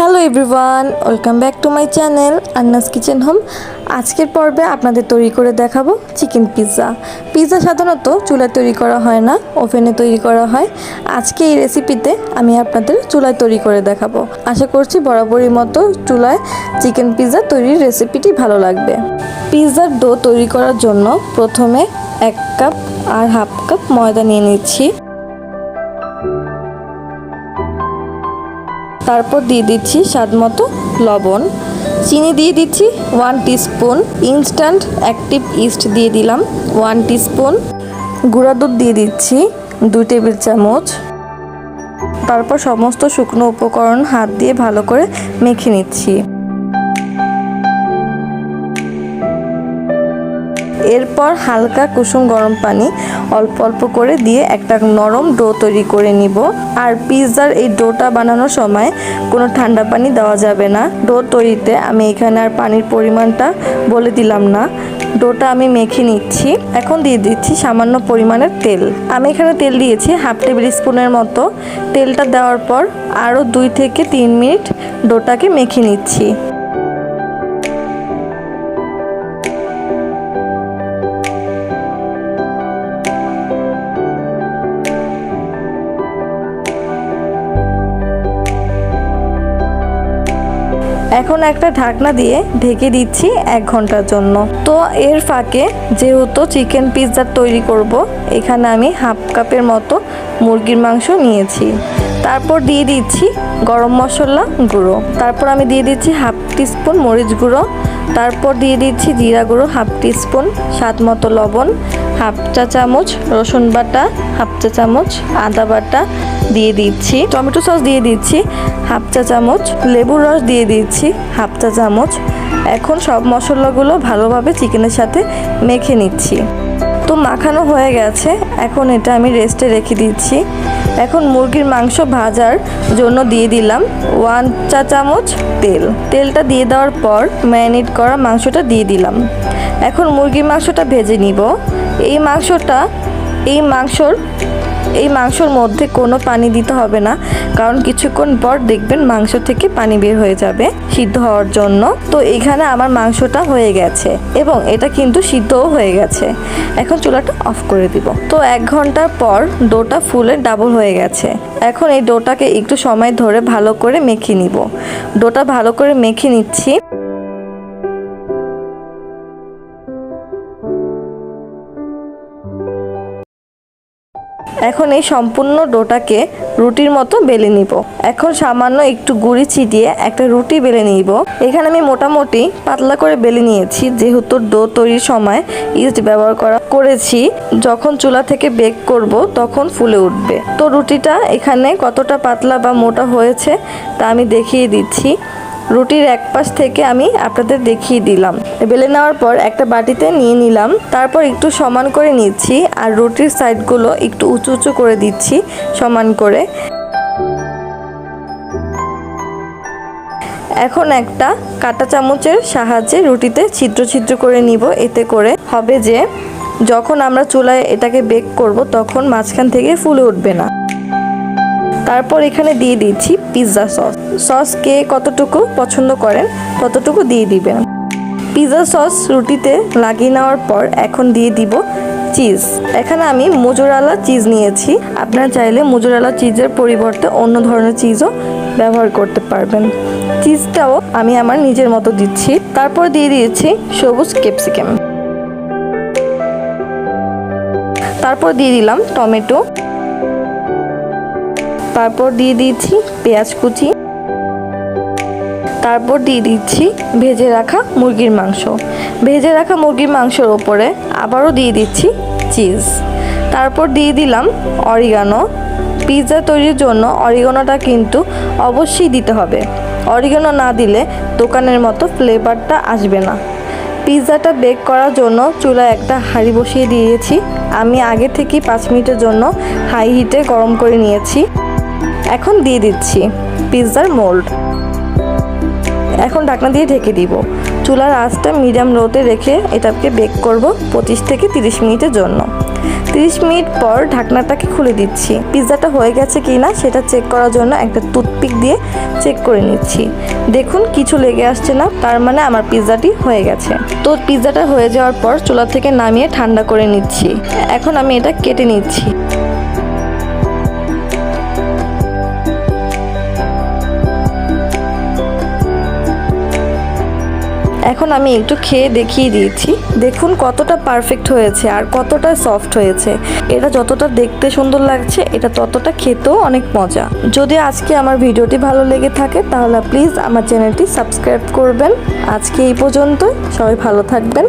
Hello everyone, welcome back to my channel Anna's kitchen home. আজকের পর্বে আপনাদের তৈরি করে দেখাবো চিকেন পিৎজা। পিৎজা সাধারণত চুলায় তৈরি করা হয় না, ওভেনে তৈরি করা হয়। আজকে এই রেসিপিতে আমি আপনাদের চুলায় তৈরি করে দেখাবো। আশা করছি বরাবরই মতো চুলায় চিকেন পিৎজা তৈরির রেসিপিটি ভালো লাগবে। পিৎজার ডো তৈরি করার জন্য প্রথমে 1 কাপ আর হাফ কাপ ময়দা নিয়ে নিচ্ছি। তারপর দিয়ে দিচ্ছি স্বাদমতো লবণ, চিনি দিয়ে দিচ্ছি 1 টিস্পুন, ইনস্ট্যান্ট অ্যাক্টিভ ইস্ট দিয়ে দিলাম 1 টিস্পুন, গুঁড়া দুধ দিয়ে দিচ্ছি 2 টেবিল চামচ। তারপর সমস্ত শুকনো উপকরণ হাত দিয়ে ভালো করে মেখে নিচ্ছি। এরপর হালকা কুসুম গরম পানি অল্প অল্প করে দিয়ে একটা নরম ডো তৈরি করে নিব। আর পিৎজার এই ডোটা বানানোর সময় কোনো ঠান্ডা পানি দেওয়া যাবে না। ডো তৈরিতে আমি এখানে আর পানির পরিমাণটা বলে দিলাম না। ডোটা আমি মেখে নিচ্ছি। এখন দিয়ে দিচ্ছি সামান্য পরিমাণের তেল। আমি এখানে তেল দিয়েছি হাফ টেবিল স্পুনের মতো। তেলটা দেওয়ার পর আরও 2 থেকে 3 মিনিট ডোটাকে মেখে নিচ্ছি। এখন একটা ঢাকনা দিয়ে ঢেকে দিচ্ছি 1 ঘন্টার জন্য। তো এর ফাঁকে যেহেতু চিকেন পিৎজা তৈরি করব, এখানে আমি হাফ কাপের মতো মুরগির মাংস নিয়েছি। তারপর দিয়ে দিচ্ছি গরম মশলা গুঁড়ো, তারপর আমি দিয়ে দিচ্ছি হাফ টিস্পুন মরিচ গুঁড়ো, তারপর দিয়ে দিচ্ছি জিরা গুঁড়ো হাফ টিস্পুন, স্বাদ মতো লবণ, হাফ চা চামচ রসুন বাটা, হাফ চা চামচ আদা বাটা দিয়ে দিচ্ছি, টমেটো সস দিয়ে দিচ্ছি হাফ চা চামচ, লেবুর রস দিয়ে দিচ্ছি হাফ চা চামচ। এখন সব মশলাগুলো ভালোভাবে চিকেনের সাথে মেখে নিচ্ছি। তো মাখানো হয়ে গেছে, এখন এটা আমি রেস্টে রেখে দিচ্ছি। এখন মুরগির মাংস ভাজার জন্য দিয়ে দিলাম 1 চা চামচ তেল। তেলটা দিয়ে দেওয়ার পর ম্যারিনেট করা মাংসটা দিয়ে দিলাম। এখন মুরগির মাংসটা ভেজে নিব। এই মাংসর মধ্যে কোনো পানি দিতে হবে না, কারণ কিছুক্ষণ পর দেখবেন মাংস থেকে পানি বের হয়ে যাবে সিদ্ধ হওয়ার জন্য। তো এখানে আমার মাংসটা হয়ে গেছে এবং এটা কিন্তু সিদ্ধও হয়ে গেছে। এখন চুলাটা অফ করে দিব। তো 1 ঘন্টার পর ডোটা ফুলে ডাবল হয়ে গেছে। এখন এই ডোটাকে একটু সময় ধরে ভালো করে মেখে নিব। ডোটা ভালো করে মেখে নিচ্ছি। এখন এই সম্পূর্ণ ডোটাকে রুটির মতো বেলে নিব। এখন সামান্য একটু গুঁড়ি ছিটিয়ে একটা রুটি বেলে নিব। এখানে আমি মোটামুটি পাতলা করে বেলে নিয়েছি, যেহেতু ডো তৈরির সময় ইস্ট ব্যবহার করেছি। যখন চুলা থেকে বেক করব তখন ফুলে উঠবে। তো রুটিটা এখানে কতটা পাতলা বা মোটা হয়েছে তা আমি দেখিয়ে দিচ্ছি। রুটির এক পাশ থেকে আমি আপনাদের দেখিয়ে দিলাম। বেলে নেওয়ার পর একটা বাটিতে নিয়ে নিলাম। তারপর একটু সমান করে নিচ্ছি আর রুটির সাইডগুলো একটু উঁচু উঁচু করে দিচ্ছি সমান করে। এখন একটা কাঁটা চামচের সাহায্যে রুটিতে ছিদ্র ছিদ্র করে নিব। এতে করে হবে যে যখন আমরা চুলায় এটাকে বেক করব তখন মাঝখান থেকে ফুলে উঠবে না। তারপর এখানে দিয়ে দিচ্ছি পিৎজা সস। কে কতটুকু পছন্দ করেন ততটুকু দিয়ে দিবেন। পিৎজা সস রুটিতে লাগিয়ে নেওয়ার পর এখন দিয়ে দিব চিজ। এখানে আমি মোজোরেলা চিজ নিয়েছি। আপনারা চাইলে মোজোরেলা চিজের পরিবর্তে অন্য ধরনের চিজও ব্যবহার করতে পারবেন। চিজটাও আমি আমার নিজের মতো দিচ্ছি। তারপর দিয়ে দিয়েছি সবুজ ক্যাপসিকাম। তারপর দিয়ে দিলাম টমেটো। তারপর দিয়ে দিচ্ছি পেঁয়াজ কুচি। তারপর দিয়ে দিচ্ছি ভেজে রাখা মুরগির মাংস। ভেজে রাখা মুরগির মাংসের ওপরে আবারও দিয়ে দিচ্ছি চিজ। তারপর দিয়ে দিলাম অরিগানো। পিৎজা তৈরির জন্য অরিগানোটা কিন্তু অবশ্যই দিতে হবে। অরিগানো না দিলে দোকানের মতো ফ্লেভারটা আসবে না। পিৎজাটা বেক করার জন্য চুলায় একটা হাঁড়ি বসিয়ে দিয়েছি। আমি আগে থেকে 5 মিনিটের জন্য হাই হিটে গরম করে নিয়েছি। এখন দিয়ে দিচ্ছি পিৎজার মোল্ড। এখন ঢাকনা দিয়ে ঢেকে দিব। চুলার আঁচটা মিডিয়াম লোতে রেখে এটাকে বেক করব 25 থেকে 30 মিনিটের জন্য। 30 মিনিট পর ঢাকনাটাকে খুলে দিচ্ছি। পিৎজাটা হয়ে গেছে কিনা সেটা চেক করার জন্য একটা টুথপিক দিয়ে চেক করে নিচ্ছি। দেখুন কিছু লেগে আসছে না, তার মানে আমার পিৎজাটি হয়ে গেছে। তো পিৎজাটা হয়ে যাওয়ার পর চুলা থেকে নামিয়ে ঠান্ডা করে নিচ্ছি। এখন আমি এটা কেটে নিচ্ছি। এখন আমি একটু খেয়ে দেখিয়ে দিয়েছি। দেখুন কতটা পারফেক্ট হয়েছে আর কতটা সফট হয়েছে। এটা যতটা দেখতে সুন্দর লাগছে এটা ততটা খেতেও অনেক মজা। যদি আজকে আমার ভিডিওটি ভালো লেগে থাকে তাহলে প্লিজ আমার চ্যানেলটি সাবস্ক্রাইব করবেন। আজকে এই পর্যন্ত, সবাই ভালো থাকবেন।